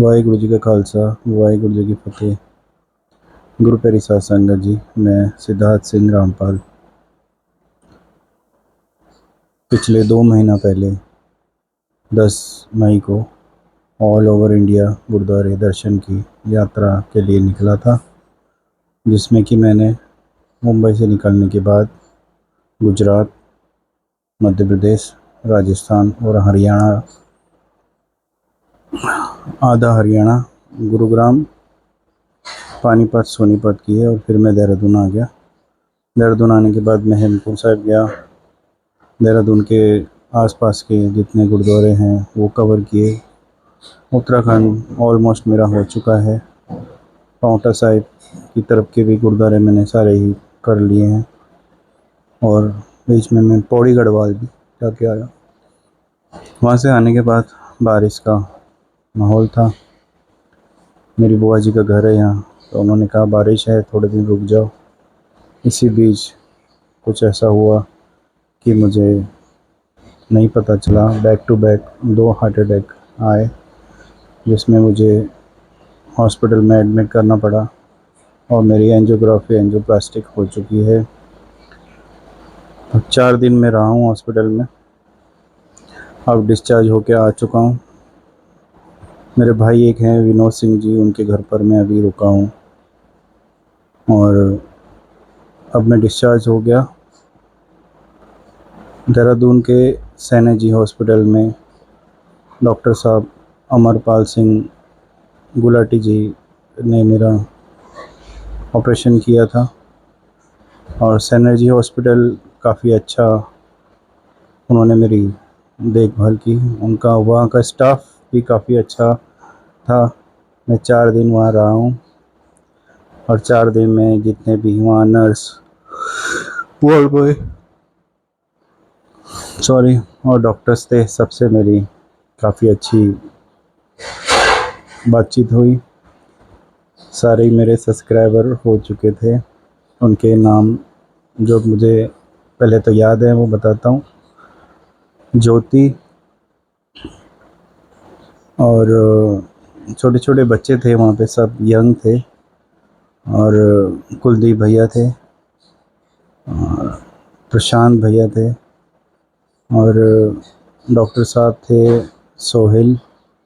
वाहिगुरु जी का खालसा वाहिगुरु जी की फतेह। गुरु प्यारी साध संगत जी, मैं सिद्धार्थ सिंह रामपाल पिछले 2 महीना पहले 10 मई को ऑल ओवर इंडिया गुरुद्वारे दर्शन की यात्रा के लिए निकला था, जिसमें कि मैंने मुंबई से निकलने के बाद गुजरात, मध्य प्रदेश, राजस्थान और हरियाणा, आधा हरियाणा, गुरुग्राम, पानीपत, सोनीपत किए और फिर मैं देहरादून आ गया। देहरादून आने के बाद मैं हेमकुंड साहिब गया। देहरादून के आसपास के जितने गुरुद्वारे हैं वो कवर किए। उत्तराखंड ऑलमोस्ट मेरा हो चुका है। पांवटा साहिब की तरफ के भी गुरुद्वारे मैंने सारे ही कर लिए हैं और बीच में मैं पौड़ी गढ़वाल भी जाके आया। वहाँ से आने के बाद बारिश का माहौल था। मेरी बुआ जी का घर है यहाँ, तो उन्होंने कहा बारिश है, थोड़े दिन रुक जाओ। इसी बीच कुछ ऐसा हुआ कि मुझे नहीं पता चला। Back to back 2 heart attack आए, जिसमें मुझे हॉस्पिटल में एडमिट करना पड़ा और मेरी एंजियोग्राफी एंजियोप्लास्टिक हो चुकी है। अब 4 दिन में रहा हूँ हॉस्पिटल में। अब डिस्चार्ज होके आ चुका हूँ। मेरे भाई एक हैं विनोद सिंह जी, उनके घर पर मैं अभी रुका हूँ और अब मैं डिस्चार्ज हो गया। देहरादून के सैनी जी हॉस्पिटल में डॉक्टर साहब अमरपाल सिंह गुलाटी जी ने मेरा ऑपरेशन किया था और सैनर्जी हॉस्पिटल काफ़ी अच्छा उन्होंने मेरी देखभाल की। उनका वहाँ का स्टाफ भी काफ़ी अच्छा था। मैं 4 दिन वहाँ रहा हूँ और 4 दिन में जितने भी वहाँ नर्स, वार्ड बॉय, और डॉक्टर्स थे, सबसे मेरी काफ़ी अच्छी बातचीत हुई। सारे ही मेरे सब्सक्राइबर हो चुके थे। उनके नाम जो मुझे पहले तो याद है वो बताता हूँ। ज्योति और छोटे छोटे बच्चे थे वहाँ पे, सब यंग थे। और कुलदीप भैया थे और प्रशांत भैया थे और डॉक्टर साहब थे सोहेल,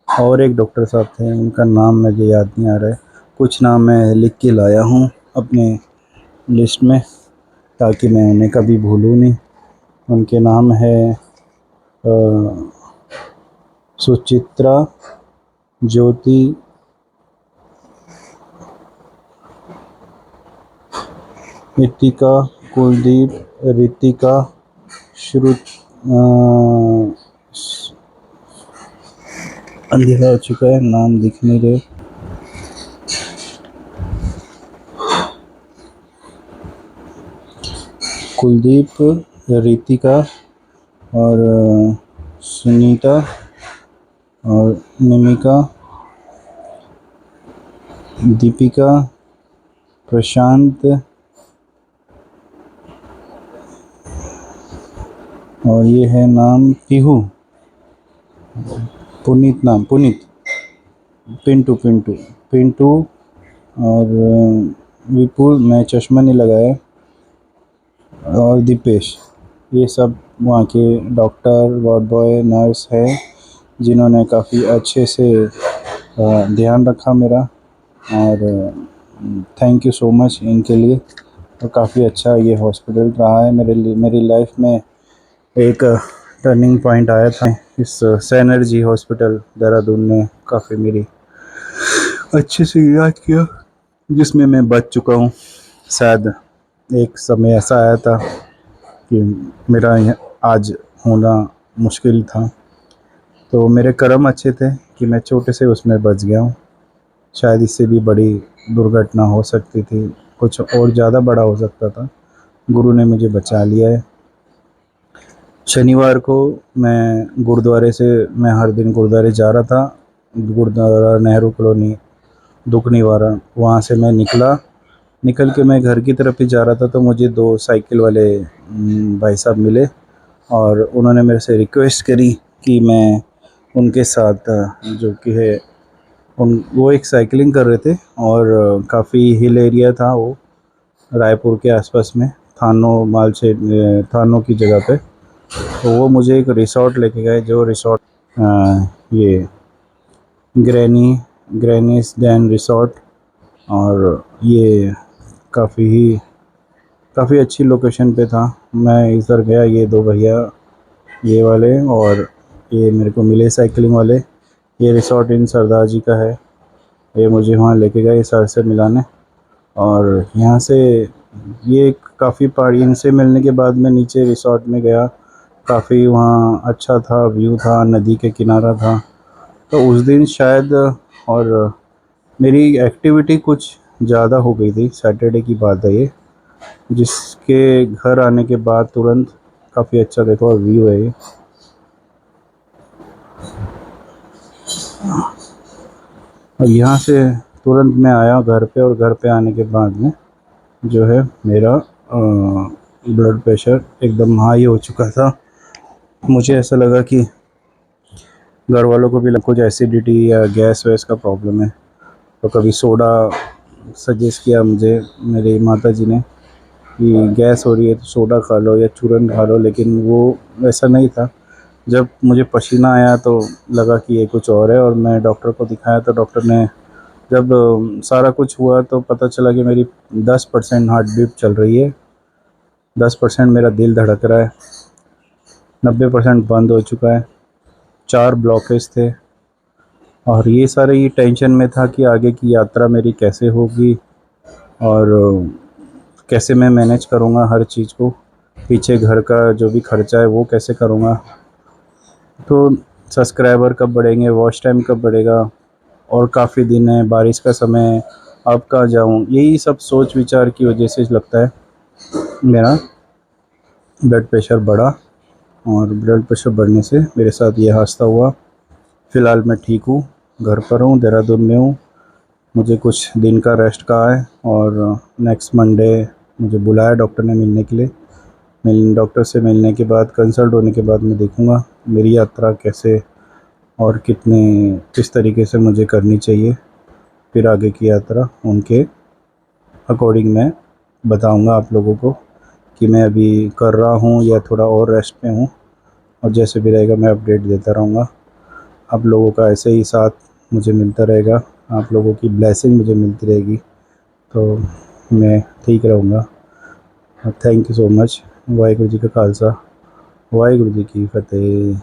और एक डॉक्टर साहब थे, उनका नाम मुझे याद नहीं आ रहा है। कुछ नाम मैं लिख के लाया हूँ अपने लिस्ट में ताकि मैं उन्हें कभी भूलूँ नहीं। उनके नाम है सुचित्रा, ज्योति, नितिका, कुलदीप, रितिका, श्रुत, अंधेरा हो चुका है, नाम दिख नहीं रहे। कुलदीप, रितिका और सुनीता और निमिका, दीपिका, प्रशांत और ये है नाम पीहू, पुनीत, नाम पुनीत, पिंटू पिंटू पिंटू और विपुल, मैं चश्मा नहीं लगाया, और दीपेश। ये सब वहाँ के डॉक्टर, वार्ड बॉय, नर्स है जिन्होंने काफ़ी अच्छे से ध्यान रखा मेरा, और थैंक यू सो मच इनके लिए। और काफ़ी अच्छा ये हॉस्पिटल रहा है मेरे लिए। मेरी लाइफ में एक टर्निंग पॉइंट आया था इस सैनर्जी हॉस्पिटल देहरादून ने काफ़ी मेरी अच्छे से इलाज किया, जिसमें मैं बच चुका हूँ। शायद एक समय ऐसा आया था कि मेरा आज होना मुश्किल था, तो मेरे कर्म अच्छे थे कि मैं छोटे से उसमें बच गया हूँ। शायद इससे भी बड़ी दुर्घटना हो सकती थी, कुछ और ज़्यादा बड़ा हो सकता था। गुरु ने मुझे बचा लिया है। शनिवार को मैं हर दिन गुरुद्वारे जा रहा था। गुरुद्वारा नेहरू कॉलोनी, दुख निवारण, वहाँ से मैं निकल के मैं घर की तरफ ही जा रहा था, तो मुझे 2 साइकिल वाले भाई साहब मिले और उन्होंने मेरे से रिक्वेस्ट करी कि मैं उनके साथ जो कि है वो एक साइकिलिंग कर रहे थे और काफ़ी हिल एरिया था वो, रायपुर के आसपास में, थानों माल से थानों की जगह पे। तो वो मुझे एक रिसॉर्ट लेके गए, जो रिसॉर्ट ये ग्रैनीज डैन रिसॉर्ट। और ये काफ़ी काफ़ी अच्छी लोकेशन पे था। मैं इधर गया, ये दो भैया ये वाले और ये मेरे को मिले साइकिलिंग वाले। ये रिसॉर्ट इन सरदार जी का है। ये मुझे वहाँ लेके गए सर से मिलाने। और यहाँ से ये काफ़ी पहाड़ी, इनसे मिलने के बाद मैं नीचे रिसॉर्ट में गया। काफ़ी वहाँ अच्छा था, व्यू था, नदी के किनारा था। तो उस दिन शायद और मेरी एक्टिविटी कुछ ज़्यादा हो गई थी, सैटरडे की बात है ये, जिसके घर आने के बाद तुरंत काफ़ी अच्छा देखो और व्यू है ये। और यहाँ से तुरंत मैं आया घर पे, और घर पे आने के बाद में जो है मेरा ब्लड प्रेशर एकदम हाई हो चुका था। मुझे ऐसा लगा कि घर वालों को भी कुछ एसिडिटी या गैस वैस का प्रॉब्लम है। तो कभी सोडा सजेस्ट किया मुझे मेरी माता जी ने कि गैस हो रही है तो सोडा खा लो या चूरन खा लो, लेकिन वो वैसा नहीं था। जब मुझे पसीना आया तो लगा कि ये कुछ और है, और मैं डॉक्टर को दिखाया तो डॉक्टर ने जब सारा कुछ हुआ तो पता चला कि मेरी 10% हार्ट बीट चल रही है, 10% मेरा दिल धड़क रहा है, 90% बंद हो चुका है, 4 ब्लॉकेज थे। और ये सारे ये टेंशन में था कि आगे की यात्रा मेरी कैसे होगी, और कैसे मैं मैनेज करूँगा हर चीज़ को, पीछे घर का जो भी खर्चा है वो कैसे करूँगा, तो सब्सक्राइबर कब बढ़ेंगे, वॉच टाइम कब बढ़ेगा, और काफ़ी दिन है, बारिश का समय है, अब कहाँ जाऊँ, यही सब सोच विचार की वजह से लगता है मेरा ब्लड प्रेशर बढ़ा। और ब्लड प्रेशर बढ़ने से मेरे साथ ये हादसा हुआ। फ़िलहाल मैं ठीक हूँ, घर पर हूँ, देहरादून में हूँ। मुझे कुछ दिन का रेस्ट कहा है, और नेक्स्ट मंडे मुझे बुलाया डॉक्टर ने मिलने के लिए। डॉक्टर से मिलने के बाद, कंसल्ट होने के बाद मैं देखूँगा मेरी यात्रा कैसे और किस तरीके से मुझे करनी चाहिए। फिर आगे की यात्रा उनके अकॉर्डिंग मैं बताऊँगा आप लोगों को कि मैं अभी कर रहा हूँ या थोड़ा और रेस्ट में हूँ। और जैसे भी रहेगा मैं अपडेट देता रहूँगा। आप लोगों का ऐसे ही साथ मुझे मिलता रहेगा, आप लोगों की ब्लेसिंग मुझे मिलती रहेगी, तो मैं ठीक रहूँगा। Thank you so much. Waheguru ji का खालसा, वाहिगुरु जी की फतेह।